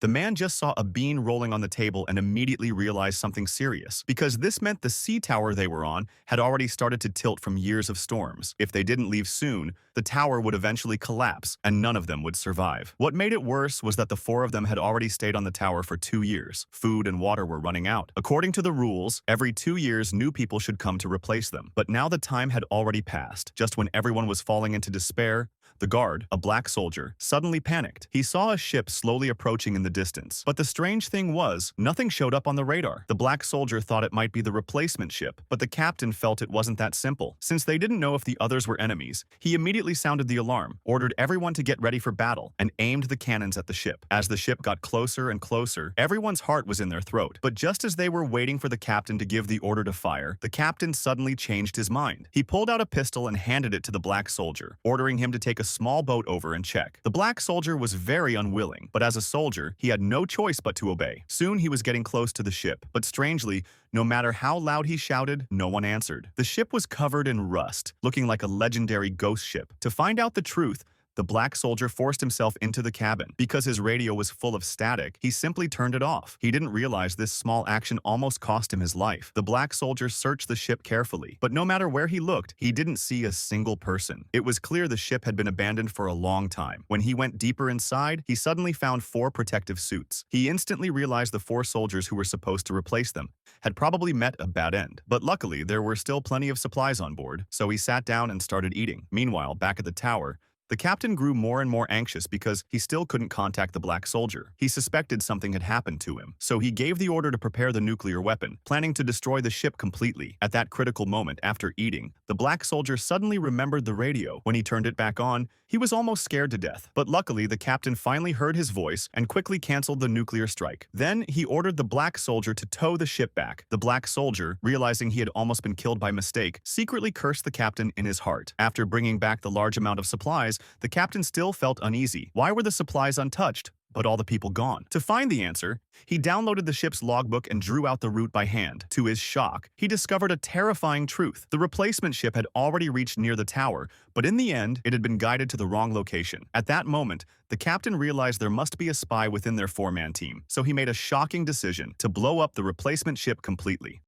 The man just saw a bean rolling on the table and immediately realized something serious, because this meant the sea tower they were on had already started to tilt from years of storms. If they didn't leave soon, the tower would eventually collapse, and none of them would survive. What made it worse was that the four of them had already stayed on the tower for 2 years. Food and water were running out. According to the rules, every 2 years new people should come to replace them. But now the time had already passed. Just when everyone was falling into despair, the guard, a black soldier, suddenly panicked. He saw a ship slowly approaching in the distance. But the strange thing was, nothing showed up on the radar. The black soldier thought it might be the replacement ship, but the captain felt it wasn't that simple. Since they didn't know if the others were enemies, he immediately sounded the alarm, ordered everyone to get ready for battle, and aimed the cannons at the ship. As the ship got closer and closer, everyone's heart was in their throat. But just as they were waiting for the captain to give the order to fire, the captain suddenly changed his mind. He pulled out a pistol and handed it to the black soldier, ordering him to take a small boat over and check. The black soldier was very unwilling, but as a soldier, he had no choice but to obey. Soon he was getting close to the ship, but strangely, no matter how loud he shouted, no one answered. The ship was covered in rust, looking like a legendary ghost ship. To find out the truth, the black soldier forced himself into the cabin. Because his radio was full of static, he simply turned it off. He didn't realize this small action almost cost him his life. The black soldier searched the ship carefully, but no matter where he looked, he didn't see a single person. It was clear the ship had been abandoned for a long time. When he went deeper inside, he suddenly found 4 protective suits. He instantly realized the 4 soldiers who were supposed to replace them had probably met a bad end. But luckily, there were still plenty of supplies on board, so he sat down and started eating. Meanwhile, back at the tower, the captain grew more and more anxious because he still couldn't contact the black soldier. He suspected something had happened to him, so he gave the order to prepare the nuclear weapon, planning to destroy the ship completely. At that critical moment after eating, the black soldier suddenly remembered the radio. When he turned it back on, he was almost scared to death. But luckily, the captain finally heard his voice and quickly canceled the nuclear strike. Then he ordered the black soldier to tow the ship back. The black soldier, realizing he had almost been killed by mistake, secretly cursed the captain in his heart. After bringing back the large amount of supplies, the captain still felt uneasy. Why were the supplies untouched, but all the people gone? To find the answer, he downloaded the ship's logbook and drew out the route by hand. To his shock, he discovered a terrifying truth. The replacement ship had already reached near the tower, but in the end, it had been guided to the wrong location. At that moment, the captain realized there must be a spy within their 4-man team, so he made a shocking decision to blow up the replacement ship completely.